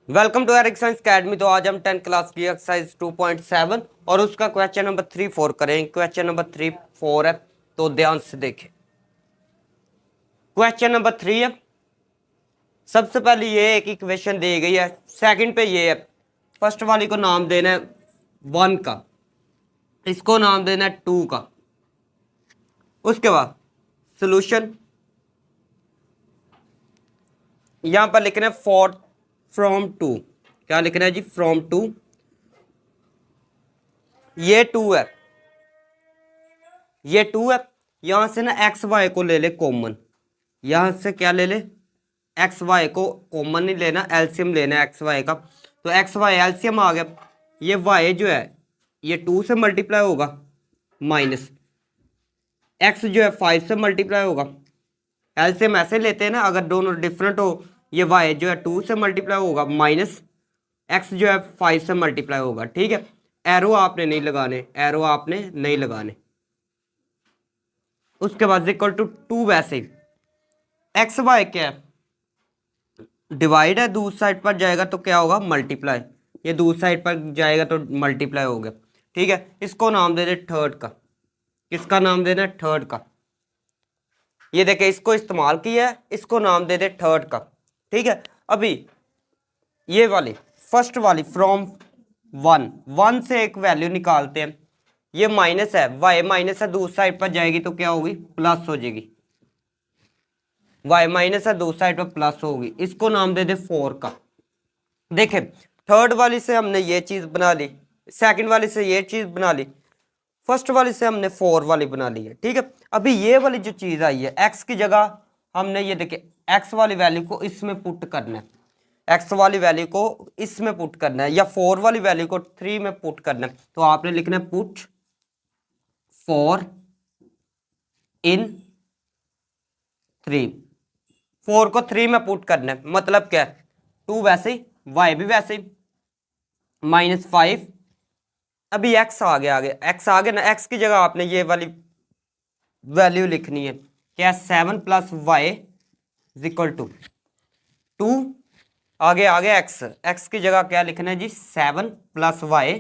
Welcome to Eric Science Academy. तो आज हम 10th क्लास की एक्सरसाइज 2.7 और उसका क्वेश्चन नंबर 3-4 करेंगे। क्वेश्चन नंबर 3-4 है, तो ध्यान से देखें। क्वेश्चन नंबर 3 है। सबसे पहले ये एक इक्वेशन दी गई है, सेकंड पे ये है। फर्स्ट वाली को नाम देना है 1 का, इसको नाम देना है 2 का। उसके बाद सोल्यूशन यहां पर लिखना है फॉर फ्रॉम 2। क्या लिखना है जी? फ्रॉम 2। ये 2 है, ये 2 है। यहां से ना एक्स वाई को ले ले कॉमन। यहां से क्या ले ले? एक्स वाई को कॉमन नहीं लेना, एलसीएम लेना है एक्स वाई का। तो एक्स वाई एलसीएम आ गया। ये वाई जो है ये 2 से मल्टीप्लाई होगा, माइनस एक्स जो है 5 से मल्टीप्लाई होगा। एलसीएम ऐसे लेते हैं ना, अगर दोनों डिफरेंट हो। ये वाई जो है 2 से मल्टीप्लाई होगा, माइनस एक्स जो है 5 से मल्टीप्लाई होगा। ठीक है, एरो आपने नहीं लगाने, एरो आपने नहीं लगाने। उसके बाद इक्वल टू 2। वैसे एक्स वाई क्या है? डिवाइड है, दूसरी साइड पर जाएगा तो क्या होगा? मल्टीप्लाई। ये दूसरी साइड पर जाएगा तो मल्टीप्लाई हो गया। ठीक है, इसको नाम दे दे थर्ड का। किसका नाम देना है? थर्ड का। ये देखे, इसको इस्तेमाल किया है, इसको नाम दे दे थर्ड का। ठीक है, अभी ये वाली फर्स्ट वाली फ्रॉम 1 से एक वैल्यू निकालते हैं। ये माइनस है, वाई माइनस है, दूसरी साइड पर जाएगी तो क्या होगी? प्लस हो जाएगी। वाई माइनस है, दूसरी साइड पर प्लस होगी। इसको नाम दे दे 4 का। देखें, थर्ड वाली से हमने ये चीज बना ली, सेकंड वाली से ये चीज बना ली, फर्स्ट वाली से हमने 4 वाली बना ली है। ठीक है, अभी ये वाली जो चीज आई है, एक्स की जगह हमने ये देखे एक्स वाली वैल्यू को इसमें पुट करना है। एक्स वाली वैल्यू को इसमें पुट करना है, या 4 वाली वैल्यू को 3 में पुट करना है। तो आपने लिखना है पुट 4 इन 3। 4 को 3 में पुट करना है, मतलब क्या है? 2 वैसे ही, वाई भी वैसे ही, -5। अभी एक्स आ गया, आगे एक्स आ गया ना, एक्स की जगह आपने ये वाली वैल्यू लिखनी है। क्या? 7 plus y is equal to 2। आगे आगे एक्स, एक्स की जगह क्या लिखना है जी? 7 प्लस वाई,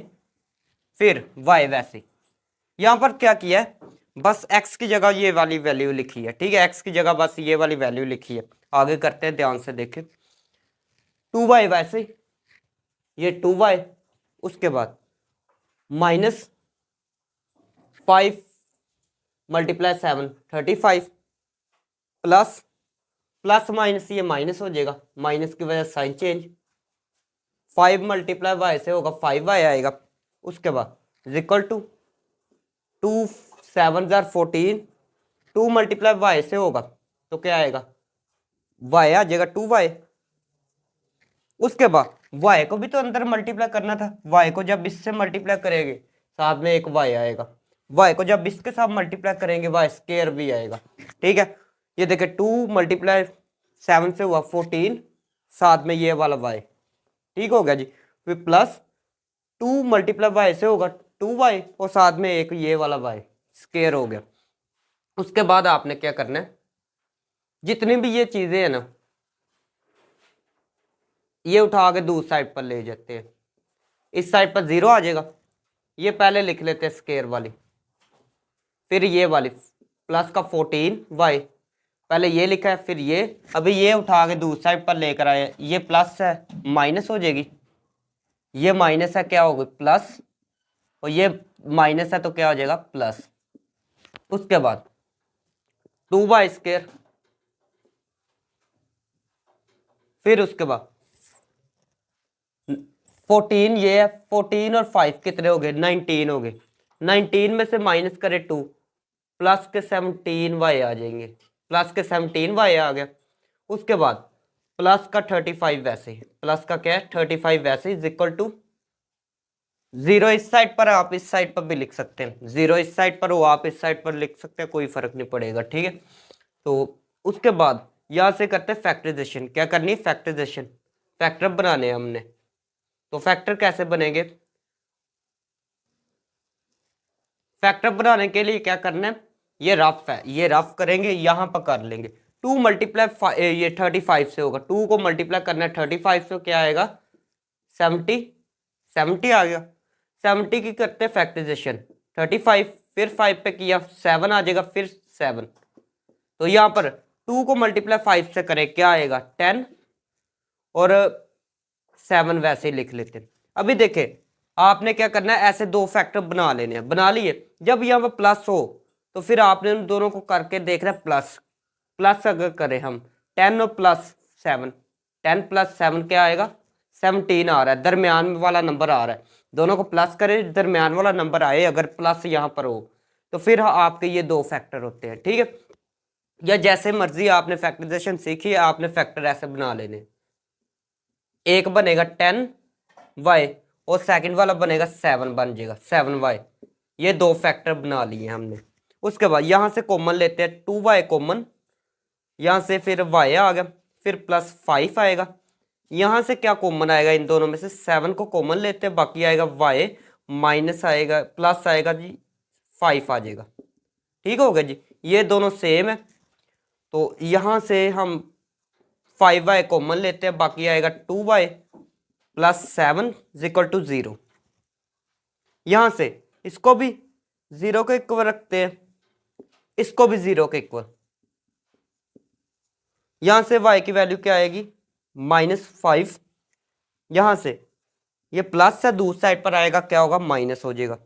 फिर वाई वैसे। यहां पर क्या किया है? बस एक्स की जगह ये वाली वैल्यू लिखी है। ठीक है, एक्स की जगह बस ये वाली वैल्यू लिखी है। आगे करते हैं, ध्यान से देखें। 2y वैसे ही, ये 2y। उसके बाद -5 मल्टीप्लाई 7 35, प्लस प्लस माइनस ये माइनस हो जाएगा, माइनस की वजह से साइन चेंज। 5 मल्टीप्लाई वाई से होगा 5y आएगा। उसके बाद इक्वल टू 2 7 जार 14। 2 मल्टीप्लाई वाई से होगा तो क्या आएगा? वाई आ जाएगा 2y। उसके बाद y को भी तो अंदर मल्टीप्लाई करना था। y को जब इससे मल्टीप्लाई करेंगे साथ में एक y आएगा, y को जब इसके साथ मल्टीप्लाई करेंगे y स्क्वायर भी आएगा। ठीक है, ये देखे 2 मल्टीप्लाई 7 से हुआ 14, साथ में ये वाला y। ठीक हो गया जी। फिर प्लस 2 मल्टीप्लाई y से होगा 2y, और साथ में एक ये वाला y स्क्वायर हो गया। उसके बाद आपने क्या करना है? जितनी भी ये चीजें हैं ना, ये उठा के दूसरी साइड पर ले जाते हैं। इस साइड पर 0 आ जाएगा। ये पहले लिख लेते हैं स्क्वायर वाली, फिर ये वाली प्लस का 14y, पहले ये लिखा है, फिर ये। अभी ये उठा के दूसरी साइड पर लेकर आए, ये प्लस है माइनस हो जाएगी, ये माइनस है क्या होगी? प्लस, और ये माइनस है तो क्या हो जाएगा? प्लस। उसके बाद 2y स्क्वायर, फिर उसके बाद 14, ये है 14 और 5 कितने हो गए? 19 हो गए। 19 में से माइनस करे 2, प्लस के 17y आ जाएंगे, प्लस के 17y आ गया। उसके बाद प्लस का 35 वैसे ही, प्लस का क्या है? 35 वैसे इज इक्वल टू 0 इस साइड पर, आप इस साइड पर भी लिख सकते हैं। 0 इस साइड पर हो, आप इस साइड पर लिख सकते हैं, कोई फर्क नहीं पड़ेगा। ठीक है, तो उसके बाद यहां से करते हैं फैक्टराइजेशन। क्या करनी है? फैक्टराइजेशन। फैक्टर बनाने हैं हमने, तो फैक्टर कैसे बनेंगे? फैक्टर बनाने के लिए क्या करना है? ये रफ है, ये रफ करेंगे, यहां पर कर लेंगे। 2 मल्टीप्लाई ये 35 से होगा, 2 को मल्टीप्लाई करना है 35 से, क्या आएगा? 70 70 आ गया। 70 की करते हैं फैक्टराइजेशन 35, फिर 5 पे किया 7 आ जाएगा, फिर 7। तो यहाँ पर 2 को मल्टीप्लाई 5 से करें क्या आएगा 10, और 7 वैसे ही लिख लेते हैं। अभी देखें आपने क्या करना है, ऐसे दो फैक्टर बना लेने हैं, बना लिए। जब यहाँ पर प्लस हो तो फिर आपने उन दोनों को करके देखना है प्लस। प्लस अगर करें हम 10 और प्लस 7, 10 प्लस 7 क्या आएगा 17 आ रहा है, दरमियान वाला नंबर आ रहा है। दोनों को प्लस करें, दरमियान वाला नंबर आए, अगर प्लस यहाँ पर हो तो फिर आपके ये दो फैक्टर होते हैं, ठीक है। या जैसे मर्जी आपने फैक्टराइजेशन सीखी है, आपने फैक्टर ऐसे बना लेने। एक बनेगा 10y और सेकंड वाला बनेगा 7 बन जाएगा 7y। ये दो फैक्टर बना लिए हमने। उसके बाद यहां से कॉमन लेते हैं 2y कॉमन, यहां से फिर y आ गया, फिर प्लस 5 आएगा। यहां से क्या कॉमन आएगा, इन दोनों में से 7 को कॉमन लेते हैं, बाकी आएगा y माइनस आएगा प्लस आएगा जी 5 आ जाएगा। ठीक हो गया जी, ये दोनों सेम है। तो यहां से हम 5y कॉमन लेते हैं, बाकी आएगा 2y प्लस 7 इक्वल टू 0। यहां से इसको भी 0 के इक्वल रखते हैं, इसको भी 0 के इक्वल। यहां से y की वैल्यू क्या आएगी -5। यहां से ये प्लस है, दूसरी साइड पर आएगा क्या होगा माइनस हो जाएगा।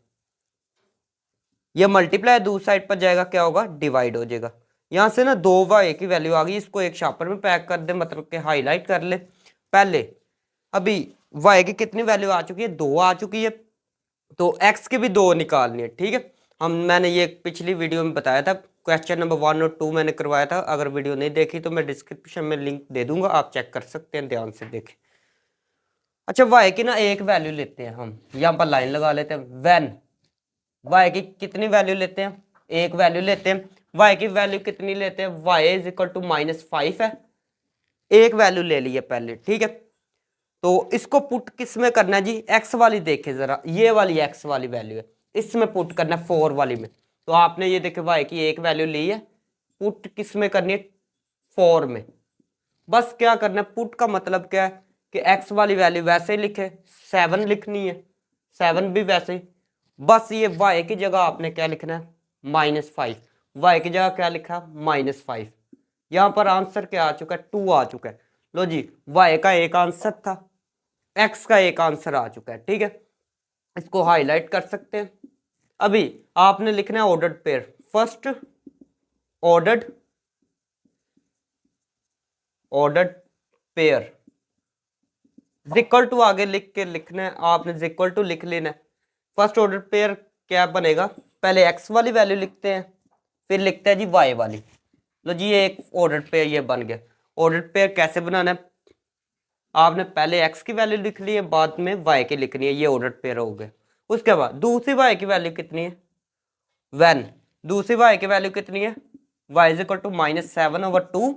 ये मल्टीप्लाई दूसरी साइड पर जाएगा क्या होगा डिवाइड हो जाएगा। यहां से ना 2y की वैल्यू आ गई, इसको एक शार्पर में पैक कर दे, मतलब कि हाईलाइट कर ले पहले। अभी y की कितनी वैल्यू आ चुकी है 2 आ चुकी है, तो x की भी 2 निकालनी है, ठीक है। मैंने ये पिछली वीडियो में बताया था, क्वेश्चन नंबर 1 और 2 मैंने करवाया था। अगर वीडियो नहीं देखी तो मैं डिस्क्रिप्शन में लिंक दे दूंगा, आप चेक कर सकते हैं, ध्यान से देखें। अच्छा y की ना एक वैल्यू लेते हैं हम, यहाँ पर लाइन लगा लेते हैं। व्हेन y की कितनी वैल्यू लेते हैं, एक वैल्यू लेते हैं। y की वैल्यू कितनी लेते हैं, y इज इक्वल टू -5 है, एक वैल्यू ले ली है पहले, ठीक है। तो इसको पुट किस में करना है जी, x वाली देखे जरा, ये वाली x वाली वैल्यू है, इसमें पुट करना है 4 वाली में। तो आपने ये देखे y की एक वैल्यू ली है, पुट किस में करनी है 4 में। बस क्या करना है, पुट का मतलब क्या है कि x वाली वैल्यू वैसे ही लिखे, 7 लिखनी है, 7 भी वैसे ही। बस ये y की जगह आपने क्या लिखना है -5, y की जगह क्या लिखा -5। यहां पर आंसर क्या आ चुका है 2 आ चुका है। लो जी, y का एक आंसर था, x का एक आंसर आ चुका है, ठीक है। इसको हाईलाइट कर सकते हैं। अभी आपने लिखना है ordered pair, first ordered pair equal to आगे लिख के लिखना है, आपने इक्वल टू लिख लेना है। फर्स्ट ऑर्डर पेयर क्या बनेगा, पहले x वाली वैल्यू लिखते हैं, फिर लिखते हैं जी y वाली। लो जी, ये एक ऑर्डर पेयर ये बन गया। ऑर्डर पेयर कैसे बनाना है, आपने पहले x की वैल्यू लिख ली है, बाद में y की लिखनी है, ये ऑर्डर पेयर हो गया। उसके बाद दूसरी y की वैल्यू कितनी है, व्हेन दूसरी y की वैल्यू कितनी है, y इज इक्वल टू -7/2।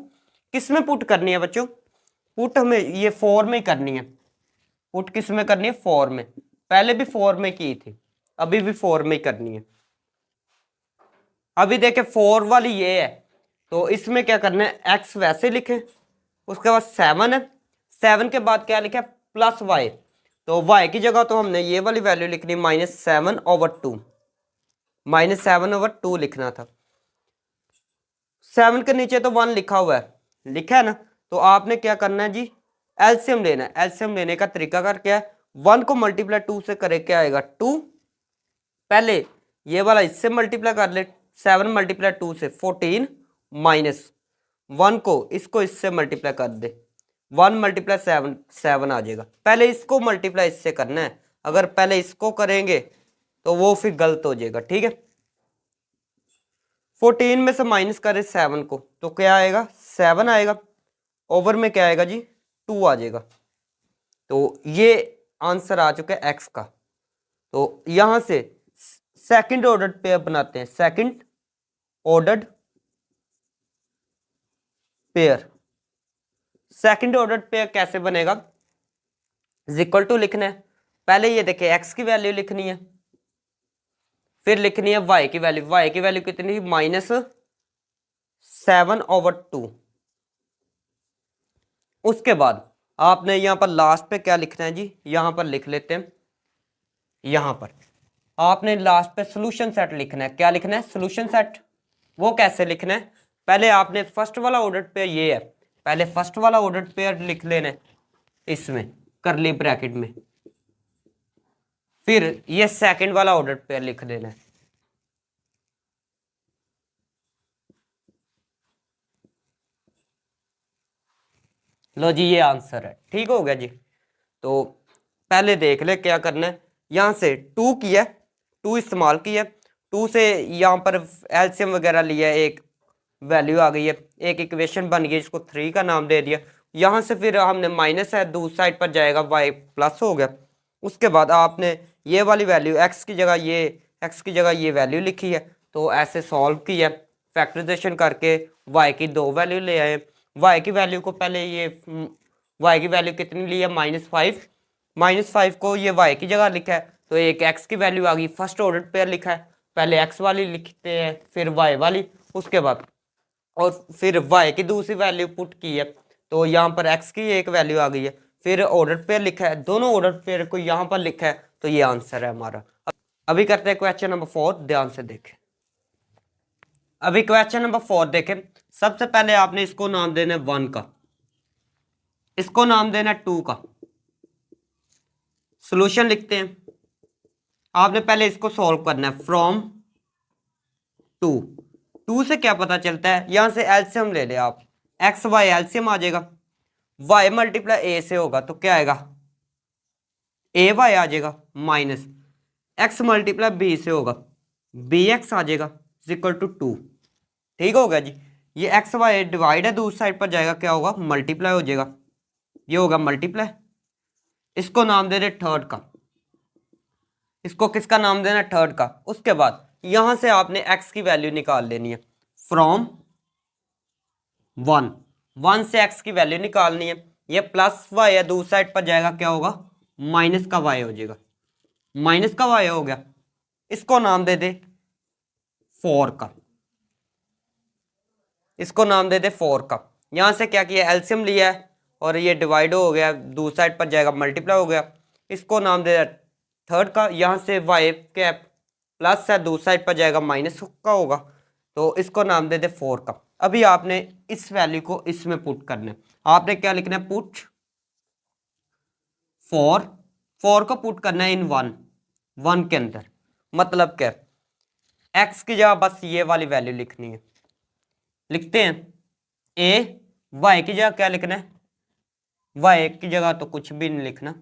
किस में पुट करनी है बच्चों, पुट हमें ये 4 में करनी है। पुट किस में करनी है 4 में, पहले भी 4 में की थी, अभी भी 4 में करनी है। अभी देखे 4 वाली ये है, तो इसमें क्या करना है x वैसे लिखे, उसके बाद 7 है, 7 के बाद क्या लिखा प्लस y। तो y की जगह तो हमने ये वाली वैल्यू लिखनी -7/2, -7/2 लिखना था। 7 के नीचे तो 1 लिखा हुआ है, लिखा है ना। तो आपने क्या करना है जी, एलसीएम लेना है। एलसीएम लेने का तरीका कर क्या है, 1 को मल्टीप्लाई 2 से करे क्या आएगा 2। पहले ये वाला इससे मल्टीप्लाई कर ले, 7 मल्टीप्लाई 2 से 14, माइनस 1 को इसको इससे मल्टीप्लाई कर दे, 1 मल्टीप्लाई 7 7 आ जाएगा। पहले इसको मल्टीप्लाई इससे करना है, अगर पहले इसको करेंगे तो वो फिर गलत हो जाएगा, ठीक है। 14 में से माइनस करें 7 को तो क्या आएगा 7 आएगा, ओवर में क्या आएगा जी 2 आ जाएगा। तो ये आंसर आ चुका है x का। तो यहां से सेकंड ऑर्डर पेयर बनाते हैं, second ordered pair. Second order pair कैसे बनेगा, इक्वल टू लिखना है। पहले ये देखिए x की वैल्यू लिखनी है, फिर लिखनी है y की वैल्यू। y की वैल्यू कितनी है -7/2। उसके बाद आपने यहाँ पर लास्ट पे क्या लिखना है जी, यहाँ पर लिख लेते हैं। यहाँ पर आपने लास्ट पे सोल्यूशन सेट लिखना है। क्या लिखना है? Solution set. वो कैसे लिखना है? पहले आपने फर्स्ट वाला ऑर्डर पेयर ये है, पहले फर्स्ट वाला ऑर्डर पेयर लिख लेना है इसमें करली ब्रैकेट में, फिर ये सेकंड वाला ऑर्डर पेयर लिख देना है। लो जी ये आंसर है। ठीक हो गया जी। तो पहले देख ले क्या करना है। यहाँ से टू किया, टू इस्तेमाल किया, टू से यहाँ पर एलसीएम वगैरह लिया, एक वैल्यू आ गई है, एक इक्वेशन बन गई, इसको 3 का नाम दे दिया। यहाँ से फिर हमने माइनस है, दूसरी साइड पर जाएगा, y प्लस हो गया। उसके बाद आपने ये वाली वैल्यू x की जगह ये वैल्यू लिखी है। तो ऐसे सॉल्व किया, फैक्टराइजेशन करके y की 2 वैल्यू ले आए। y की वैल्यू को पहले ये y की वैल्यू कितनी ली है? -5। -5 को ये y की जगह लिखा है, तो एक x की वैल्यू आ गई। फर्स्ट ऑर्डर पेयर लिखा है, पहले x वाली लिखते हैं फिर y वाली, उसके बाद और फिर y की दूसरी वैल्यू पुट की है, तो यहाँ पर x की एक वैल्यू आ गई है। फिर ऑर्डर पेयर लिखा है, दोनों ऑर्डर पेयर को यहाँ पर लिखा है, तो ये आंसर है हमारा। अभी करते हैं क्वेश्चन नंबर 4, ध्यान से देखें। अभी क्वेश्चन नंबर 4 देखें। सबसे पहले आपने इसको नाम देना है 1 का, इसको नाम देना है 2 का। सॉल्यूशन लिखते हैं। आपने पहले इसको सॉल्व करना है फ्रॉम 2 से क्या पता चलता है, यहां से एलसीएम ले ले आप, एक्स वाई एलसीएम आ जाएगा। y मल्टीप्लाई ए से होगा तो क्या आएगा? ए वाई आ जाएगा, माइनस x मल्टीप्लाई बी से होगा, बी एक्स आ जाएगा इक्वल टू 2। ठीक हो गया जी। ये एक्स वाई डिवाइड है, दूसरी साइड पर जाएगा, क्या होगा? मल्टीप्लाई हो जाएगा, ये होगा मल्टीप्लाई। इसको नाम दे दे थर्ड का, इसको किसका नाम देना? थर्ड का। उसके बाद यहां से आपने x की वैल्यू निकाल लेनी है फ्रॉम 1 से x की वैल्यू निकालनी है। ये प्लस y है, दूसरी साइड पर जाएगा, क्या होगा? माइनस का y हो जाएगा, माइनस का y हो गया। इसको नाम दे दे 4 का, इसको नाम दे दे 4 का। यहां से क्या किया? एलसीएम लिया है और ये डिवाइड हो गया, दूसरी साइड पर जाएगा, मल्टीप्लाई हो गया। इसको नाम दे दे थर्ड का। यहां से y क्या प्लस है, दूसरी साइड पर जाएगा, माइनस का होगा, तो इसको नाम दे दे 4 का। अभी आपने इस वैल्यू को इसमें पुट करना है। आपने क्या लिखना है? पुट 4 को पुट करना है इन 1 के अंदर। मतलब क्या? x की जगह बस ये वाली वैल्यू लिखनी है। लिखते हैं a, y की जगह क्या लिखना है? y की जगह तो कुछ भी नहीं लिखना,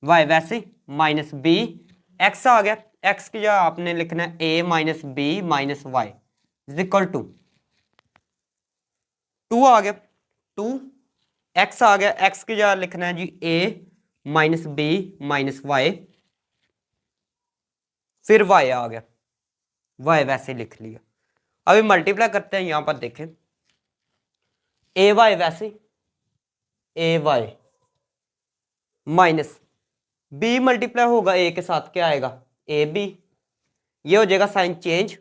y वैसे माइनस b, x आ गया, x की जगह आपने लिखना है a minus b minus y equal to 2 आ गया, 2 x आ गया, x की जगह लिखना है जी a minus b minus y, फिर y आ गया, y वैसे लिख लिया। अभी मल्टीप्लाई करते हैं, यहां पर देखें ए वाई वैसे a y minus b multiply होगा ए के साथ, क्या आएगा? A b. ये हो जाएगा साइन चेंज,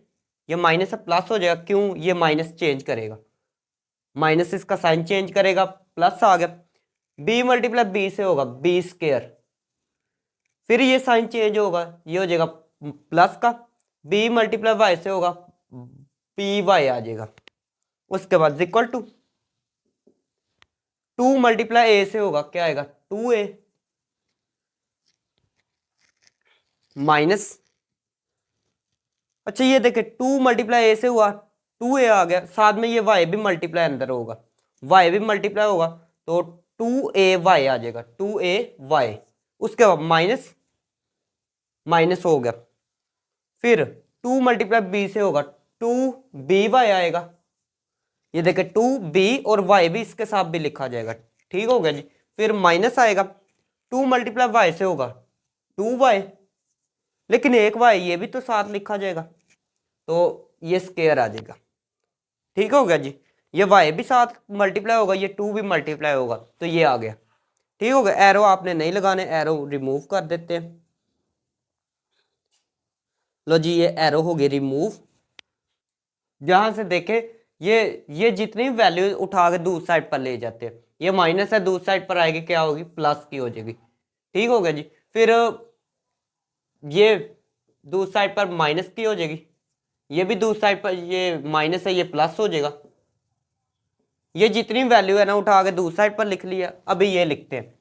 ये माइनस से प्लस हो जाएगा, क्यों? ये माइनस चेंज करेगा, माइनस इसका साइन चेंज करेगा, प्लस आ गया। बी मल्टीप्लाई बी से होगा बी स्क्वायर, फिर ये साइन चेंज होगा, ये हो जाएगा प्लस का। बी मल्टीप्लाई वाई से होगा पी वाई आ जाएगा। उसके बाद इक्वल टू 2 मल्टीप्लाई ए से होगा, क्या आएगा? 2a माइनस, अच्छा ये देखे 2 मल्टीप्लाई ए से हुआ, 2a आ गया, साथ में ये y भी मल्टीप्लाई अंदर होगा, y भी मल्टीप्लाई होगा, तो 2ay आ जाएगा, 2ay। उसके बाद माइनस माइनस हो गया, फिर 2 मल्टीप्लाई b से होगा, 2by आएगा। ये देखे 2b और y भी इसके साथ भी लिखा जाएगा। ठीक हो गया जी। फिर माइनस आएगा, 2 मल्टीप्लाई y से होगा 2y, लेकिन एक y ये भी तो साथ लिखा जाएगा, तो ये स्क्वायर आ जाएगा। ठीक हो गया जी। ये y भी साथ मल्टीप्लाई होगा, ये 2 भी मल्टीप्लाई होगा, तो ये आ गया। ठीक हो गया। एरो आपने नहीं लगाने, एरो रिमूव कर देते हैं। लो जी ये एरो हो गई रिमूव। जहां से देखे ये जितनी वैल्यू उठा के दूसरी साइड पर ले जाते हैं, ये माइनस है, दूसरी साइड पर आएगी क्या होगी, प्लस की हो जाएगी। ठीक हो गया जी। फिर ये दूसरी साइड पर माइनस की हो जाएगी, ये भी दूसरी साइड पर ये माइनस है, ये प्लस हो जाएगा। ये जितनी वैल्यू है ना उठा के दूसरी साइड पर लिख लिया। अभी ये लिखते हैं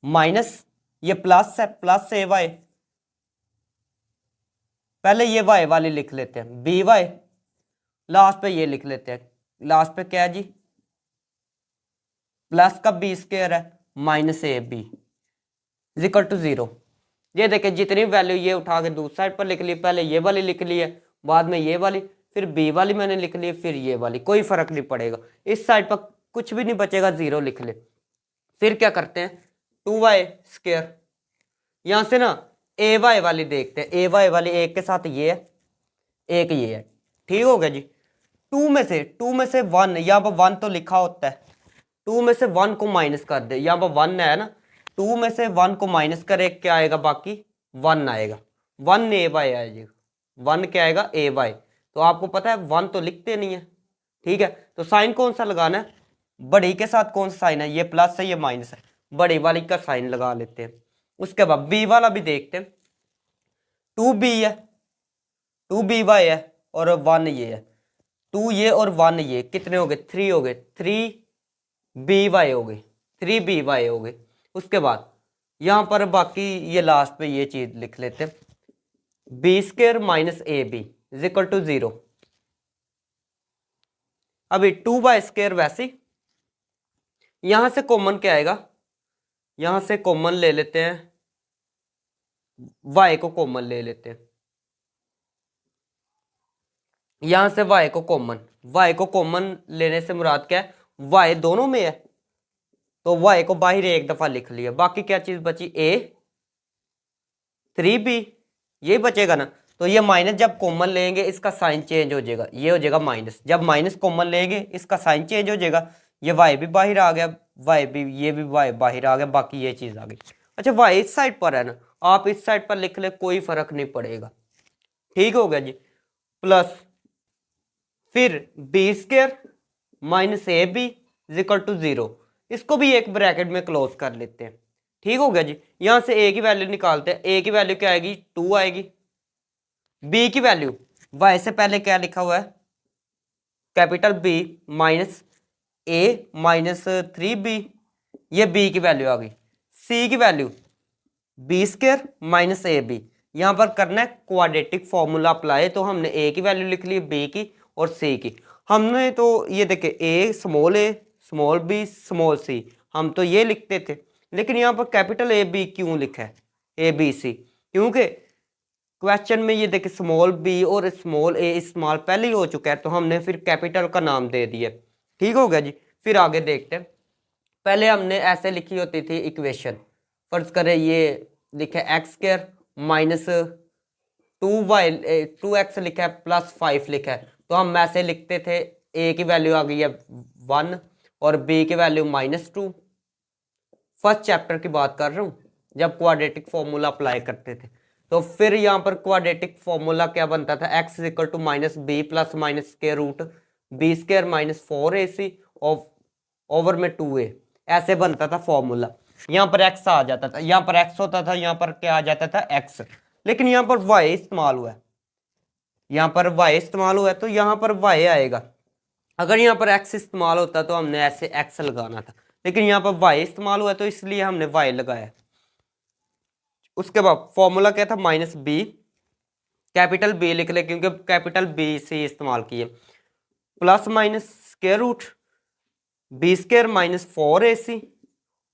माइनस, ये प्लस है, प्लस ए वाई, पहले ये वाई वाली लिख लेते हैं, बी वाई, लास्ट पे ये लिख लेते हैं, लास्ट पे क्या है जी, प्लस का बी स्क्वायर है minus A b is equal to 0। ये देखिए जितनी वैल्यू ये उठा के दूसरी साइड पर लिख ली, पहले ये वाली लिख ली है, बाद में ये वाली, फिर बी वाली मैंने लिख ली, फिर ये वाली, कोई फर्क नहीं पड़ेगा, इस साइड पर कुछ भी नहीं बचेगा, 0 लिख ले। फिर क्या करते हैं, 2y स्क्वायर, यहां से ना ए वाई वाली देखते हैं, ए वाई वाली एक के साथ ये है, एक ये है। ठीक हो गया जी। टू में से वन, यहाँ पर वन तो लिखा होता है, टू में से वन को माइनस कर दे, यहाँ पर वन है ना, टू में से वन को माइनस करे क्या आएगा, बाकी वन आएगा, वन ए वाई आएगा, वन क्या आएगा, ए वाई। तो आपको पता है वन तो लिखते नहीं है। ठीक है, तो साइन कौन सा लगाना है, बड़ी के साथ कौन सा साइन है, ये प्लस है ये माइनस है, बड़ी वाली का साइन लगा लेते हैं। उसके बाद बी वाला भी देखते हैं, 2b है, 2by है और 1 ये है, 2 ये और 1 ये कितने हो गए, 3 हो गए, 3by हो गए, 3by हो गए। उसके बाद यहाँ पर बाकी ये लास्ट पे ये चीज लिख लेते हैं, b square minus A b is equal to 0। अभी 2y स्क्वायर वैसे यहां से कॉमन क्या आएगा, यहां से कॉमन ले लेते हैं, y को कॉमन ले लेते हैं, यहां से y को कॉमन लेने से मुराद क्या है, y दोनों में है, तो y को बाहर एक दफा लिख लिया, बाकी क्या चीज बची, a 3b, ये बचेगा ना। तो ये माइनस जब कॉमन लेंगे इसका साइन चेंज हो जाएगा, ये हो जाएगा माइनस, जब माइनस कॉमन लेंगे इसका साइन चेंज हो जाएगा, ये y भी बाहर आ गया, y भी, ये भी y बाहर आ गया, बाकी ये चीज आ गई। अच्छा y इस साइड पर है ना, आप इस साइड पर लिख ले, कोई फर्क नहीं पड़ेगा। ठीक हो गया जी। प्लस फिर b square minus A b is equal to 0, इसको भी एक ब्रैकेट में क्लोज कर लेते हैं। ठीक हो गया जी। यहां से ए की वैल्यू निकालते हैं, ए की वैल्यू क्या आएगी, 2 आएगी, बी की वैल्यू, वाई से पहले क्या लिखा हुआ है, capital B minus A minus 3b, ये बी की वैल्यू आ गई। सी की वैल्यू बी स्क्वायर माइनस ए बी, यहां पर करना है क्वाड्रेटिक फॉर्मूला अप्लाई, तो हमने ए की वैल्यू लिख ली, बी की और सी की। हमने तो ये देखे ए स्मॉल बी स्मॉल सी, हम तो ये लिखते थे, लेकिन यहाँ पर कैपिटल ए बी क्यों लिखा है, ए बी सी, क्योंकि क्वेश्चन में ये देखे स्मॉल बी और स्मॉल ए स्मॉल पहले ही हो चुका है, तो हमने फिर कैपिटल का नाम दे दिया। ठीक हो गया जी। फिर आगे देखते हैं, पहले हमने ऐसे लिखी होती थी इक्वेशन, फर्ज करें ये लिखा है एक्स स्क्वायर माइनस 2x लिखा है प्लस 5 लिखा है, तो हम ऐसे लिखते थे, ए की वैल्यू आ गई है 1 और बी की वैल्यू -2। फर्स्ट चैप्टर की बात कर रहा हूँ, जब क्वाड्रेटिक फॉर्मूला अप्लाई करते थे। तो फिर यहाँ पर क्वाड्रेटिक फॉर्मूला क्या बनता था, x is equal to minus b plus minus square root b square minus 4ac over में 2a, ऐसे बनता था फॉर्मूला। यहाँ पर x आ जाता था, यहाँ पर x होता था, यहाँ पर क्या आ जाता था x, लेकिन यहाँ पर y इस्तेमाल हुआ है, यहाँ पर y इस्तेमाल हुआ है, तो यहाँ पर y आएगा। अगर यहाँ पर x इस्तेमाल होता तो हमने ऐसे x लगाना था, लेकिन यहाँ पर y इस्तेमाल हुआ है, तो इसलिए हमने y लगाया। उसके बाद फॉर्मूला क्या था, माइनस बी, कैपिटल बी लिख ले क्योंकि कैपिटल बी से इस्तेमाल किए, plus minus square root b square minus 4ac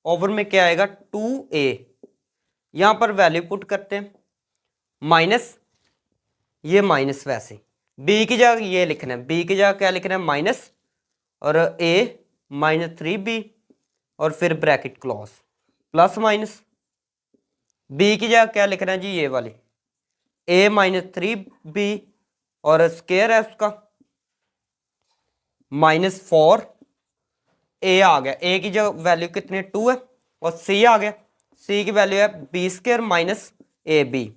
over में क्या आएगा 2a, यहां पर वैल्यू पुट करते हैं, माइनस ये माइनस, वैसे b की जगह ये लिखना है, b की जगह क्या लिखना है माइनस, और a -3b और फिर bracket close, plus minus b की जगह क्या लिखना है जी, ये वाली a -3b और स्क्वायर है उसका -4, a आ गया, a की जगह वैल्यू कितनी 2 है, और c आ गया, c की वैल्यू है बी स्क्वायर माइनस ए बी,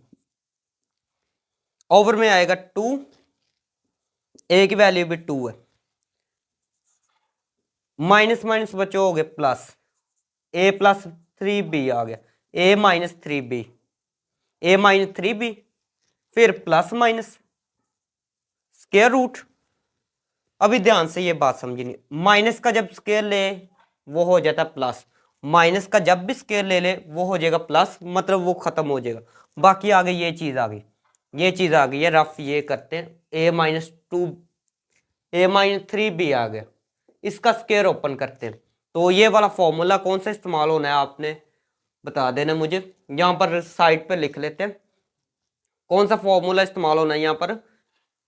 ओवर में आएगा 2, a की वैल्यू भी 2 है, माइनस माइनस बचो हो गए प्लस, ए प्लस 3b आ गया, ए माइनस 3b, ए माइनस 3b, फिर प्लस माइनस स्क्वायर रूट। अभी ध्यान से ये बात समझिए, माइनस का जब स्क्वायर ले वो हो जाता है प्लस, माइनस का जब भी स्क्वायर ले ले वो हो जाएगा प्लस, मतलब वो खत्म हो जाएगा। बाकी आगे ये चीज आ गई, ये चीज आ गई है रफ, ये करते हैं ए माइनस 2, ए माइनस 3b आ गया, इसका स्क्वायर ओपन करते हैं। तो ये वाला फॉर्मूला कौन सा इस्तेमाल होना है आपने बता देना मुझे, यहाँ पर साइड पे लिख लेते हैं कौन सा फॉर्मूला इस्तेमाल होना है यहाँ पर।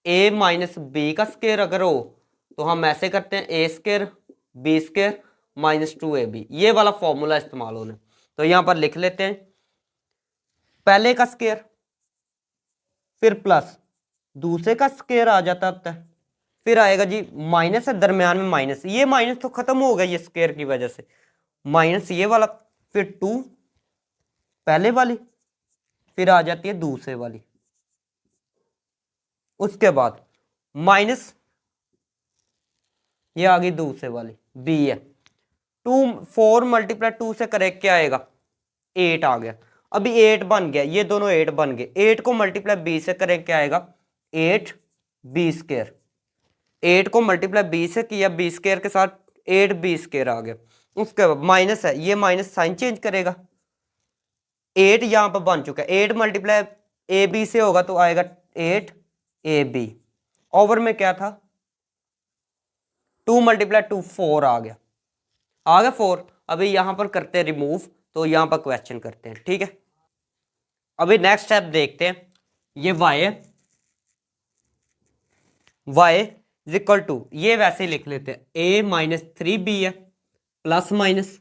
ए माइनस बी का स्क्वायर अगर हो तो हम ऐसे करते हैं A square B square minus 2ab, ये वाला फॉर्मूला इस्तेमाल होना है। तो यहाँ पर लिख लेते हैं पहले का स्क्वायर फिर प्लस दूसरे का स्क्वायर आ जाता है, फिर आएगा जी माइनस है दरमियान में माइनस, ये माइनस तो खत्म हो गया ये स्क्वायर की वजह से, माइनस ये वाला, फिर 2 पहले वाली, फिर आ जाती है दूसरे वाली, उसके बाद माइनस ये आ गई दूसरे वाली बी है, 4 मल्टीप्लाई 2 से करे क्या आएगा 8 आ गया। अभी 8 बन गया, ये दोनों 8 बन गए, 8 को मल्टीप्लाई बी से करें क्या आएगा 8 बी स्क्वायर, 8 को मल्टीप्लाई बी से किया बी स्क्वायर के साथ 8 बी स्क्वायर आ गया। उसके बाद माइनस है, ये माइनस साइन चेंज करेगा, 8 यहां पर बन चुका है, 8 मल्टीप्लाई ए बी से होगा तो आएगा 8 ए बी, ओवर में क्या था 2 मल्टीप्लाई 2 4 आ गया, 4। अभी यहां पर करते हैं रिमूव, तो यहां पर क्वेश्चन करते हैं, ठीक है। अभी नेक्स्ट स्टेप देखते हैं, ये y इज इक्वल टू, ये वैसे ही लिख लेते हैं a माइनस 3b है प्लस माइनस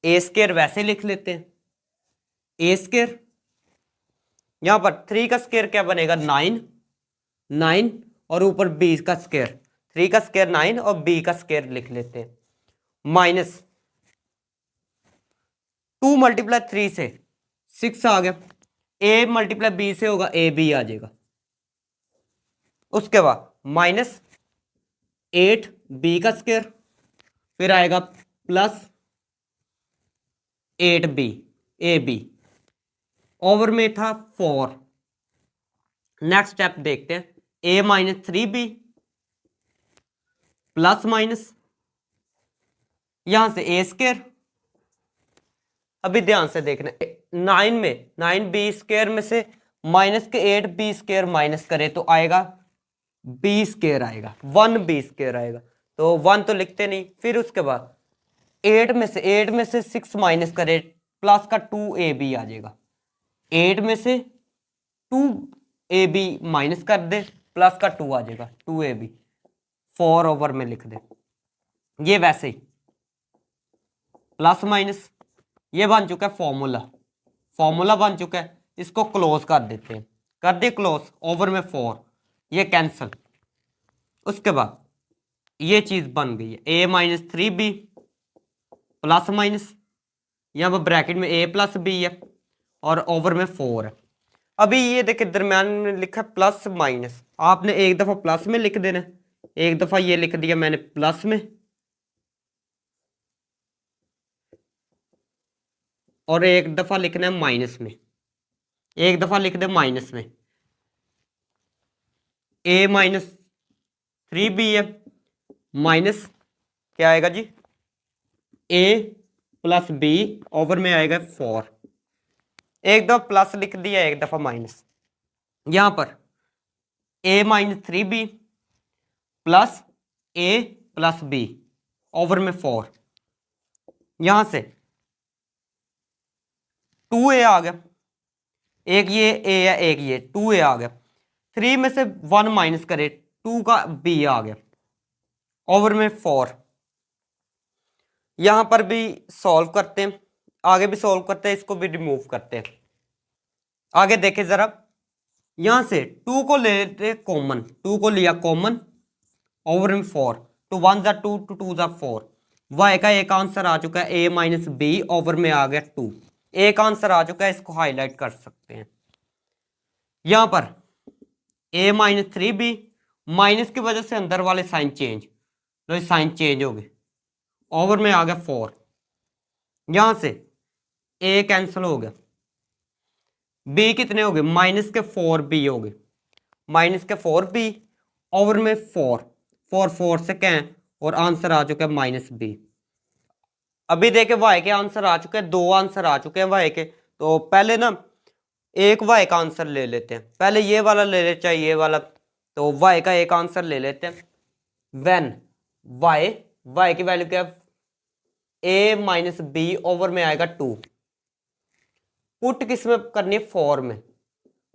ए स्क्वायर, वैसे लिख लेते हैं ए स्क्वायर, यहां पर 3 का स्क्वायर क्या बनेगा 9, 9 और ऊपर b का स्क्वायर, 3 का स्क्वायर 9 और b का स्क्वायर लिख लेते हैं, माइनस 2 मल्टीप्लाई 3 से 6 आ गया, a मल्टीप्लाई b से होगा ए बी आ जाएगा, उसके बाद माइनस 8 बी का स्क्वायर, फिर आएगा plus 8 b a b, over में था 4। नेक्स्ट स्टेप देखते हैं a minus 3b plus minus यहां से ए स्क्वायर। अभी ध्यान से देखना 9 में 9 बी स्क्वायर में से माइनस के 8 बी स्क्वायर माइनस करे तो आएगा बी स्क्वायर आएगा, 1 बी स्क्वायर आएगा, तो 1 तो लिखते नहीं। फिर उसके बाद 8 में से 6 माइनस करे प्लस का 2 ए बी आ जाएगा, 8 में से 2 ए बी माइनस कर दे प्लस का 2 आ जाएगा 2 ए बी, 4 ओवर में लिख दे। ये वैसे ही प्लस माइनस ये बन चुका है फॉर्मूला बन चुका है, इसको क्लोज कर देते हैं, कर दे क्लोज, ओवर में 4 ये कैंसल। उसके बाद ये चीज बन गई है a minus 3b plus minus, यहाँ पर ब्रैकेट में a प्लस बी है और ओवर में 4 है। अभी ये देखिए दरम्यान में लिखा प्लस माइनस, आपने एक दफा प्लस में लिख देना, एक दफा ये लिख दिया मैंने प्लस में और एक दफा लिखना है माइनस में, एक दफा लिख दे माइनस में, a माइनस 3b है माइनस क्या आएगा जी a प्लस b, ओवर में आएगा 4। एक दफा प्लस लिख दिया एक दफा माइनस, यहां पर a minus 3b plus a plus b over में 4, यहां से 2a आ गया, एक ये a है एक ये 2a आ गया, 3 में से 1 माइनस करे 2 का b आ गया, ओवर में 4। यहां पर भी सॉल्व करते हैं, आगे भी सॉल्व करते हैं, इसको भी रिमूव करते हैं। आगे देखें जरा, यहां से 2 को लेते कॉमन, 2 को लिया कॉमन, ओवर में 4, तो 1 जा 2 टू 2 जा 4, वाई का एक आंसर आ चुका है a माइनस बी, ओवर में आ गया 2, एक आंसर आ चुका है, इसको हाईलाइट कर सकते हैं। यहां पर a माइनस 3b माइनस की वजह से अंदर वाले साइन चेंज, लो साइन चेंज हो गए, ओवर में आ गया 4, यहां से ए कैंसिल हो गया, बी कितने हो गए -4 बी हो गए, -4 बी ओवर में 4, 4 से क्या है और आंसर आ चुका है -बी। अभी देखे वाई के आंसर आ चुके हैं, 2 आंसर आ चुके हैं वाई के। तो पहले ना एक वाई का आंसर ले लेते हैं, पहले ये वाला ले लेते हैं, ये वाला। तो वाई का एक आंसर ले लेते हैं, व्हेन वाई की वैल्यू क्या है, a - b ओवर में आएगा 2। पुट किस में करनी है, 4 में,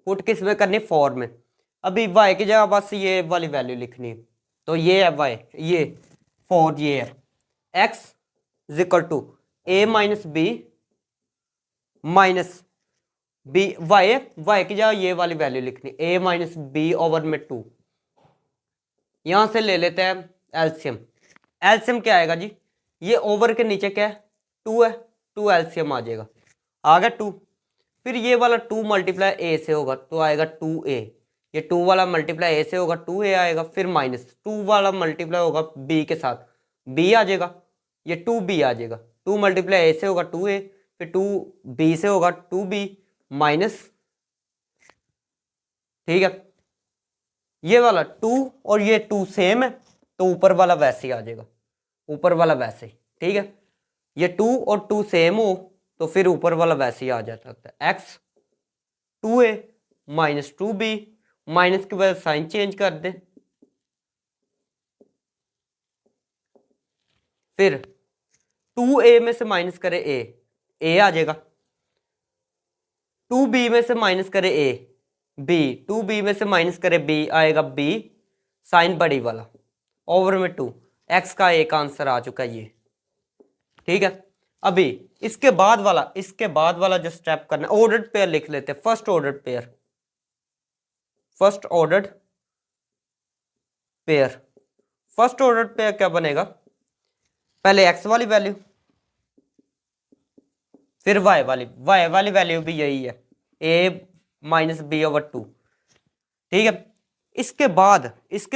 पुट किस में करनी है, 4 में। अभी वाई की जगह बस ये वाली वैल्यू लिखनी है, तो ये है वाई, ये 4 ये है, x is equal to a - b minus b, y की जगह ये वाली वैल्यू लिखनी, a - b ओवर में 2। यहां से ले लेते हैं एलसीएम, एलसीएम क्या आएगा जी, ये ओवर के नीचे क्या है 2 है, 2 एलसीएम आ जाएगा, आ गया 2। फिर ये वाला 2 मल्टीप्लाई ए से होगा तो आएगा 2a, ये 2 वाला मल्टीप्लाई ए से होगा 2a आएगा, फिर -2 वाला मल्टीप्लाई होगा b के साथ, b आ जाएगा, ये 2b आ जाएगा, 2 मल्टीप्लाई ए से होगा 2a, फिर 2b से होगा 2b माइनस, ठीक है, ये वाला 2 और ये 2 सेम है तो ऊपर वाला वैसे ही आ जाएगा, ऊपर वाला वैसे ही, ठीक है, ये 2 और 2 सेम हो तो फिर ऊपर वाला वैसे ही आ जाता है, x 2a - 2b, माइनस की वजह साइन चेंज कर दे, फिर 2a में से माइनस करे a आ जाएगा, 2b में से माइनस करे b, 2b में से माइनस करे b आएगा b साइन बड़ी वाला ओवर में 2, x का एक आंसर आ चुका है ये, ठीक है। अभी इसके बाद वाला जो स्टेप करना है, ऑर्डर्ड पेयर लिख लेते हैं, first ordered pair, first ordered pair क्या बनेगा, पहले x वाली वैल्यू फिर y वाली वैल्यू भी यही है, a - b ओवर 2, ठीक है। इसके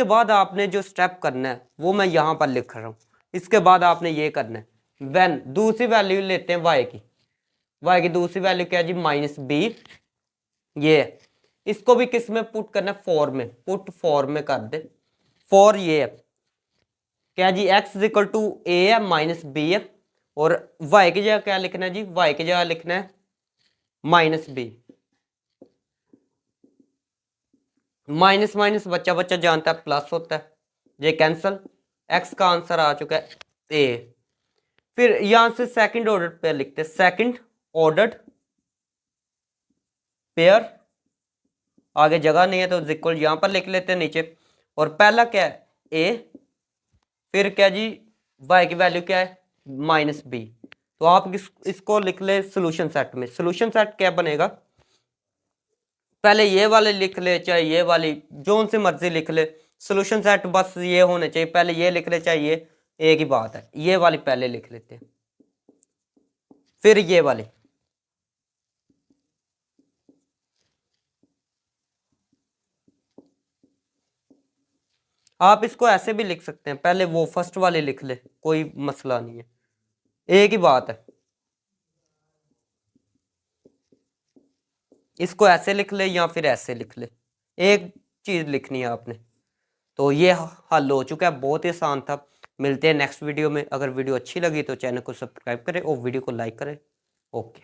बाद आपने जो स्टेप करना है वो मैं यहां पर लिख रहा हूं, इसके बाद आपने ये करना है, व्हेन दूसरी वैल्यू लेते हैं y की दूसरी वैल्यू क्या है जी -b, ये है, इसको भी किस में पुट करना है, 4 में, पुट 4 में कर दे, 4 ये है क्या जी, x is equal to a है -b है, और y की जगह क्या लिखना है जी, y की जगह लिखना है -b, माइनस माइनस बच्चा जानता है प्लस होता है, ये कैंसल, x का आंसर आ चुका है a। फिर यहां से सेकंड ऑर्डर पेयर लिखते हैं, सेकंड ऑर्डर्ड पेयर, आगे जगह नहीं है तो इक्वल यहां पर लिख लेते हैं नीचे, और पहला क्या है a, फिर क्या जी y की वैल्यू क्या है -b, तो आप इसको लिख ले सोल्यूशन सेट में, सोल्यूशन सेट क्या बनेगा, पहले ये वाले लिख ले चाहे ये वाली जो उनसे मर्जी लिख ले, सोल्यूशन सेट बस ये होने चाहिए, पहले ये लिख ले चाहे ये, एक ही बात है, ये वाली पहले लिख लेते हैं, फिर ये वाली, आप इसको ऐसे भी लिख सकते हैं, पहले वो फर्स्ट वाले लिख ले, कोई मसला नहीं है, एक ही बात है, इसको ऐसे लिख ले या फिर ऐसे लिख ले, एक चीज लिखनी है आपने। तो ये हल हो चुका है, बहुत ही आसान था। मिलते हैं नेक्स्ट वीडियो में, अगर वीडियो अच्छी लगी तो चैनल को सब्सक्राइब करें और वीडियो को लाइक करें। ओके।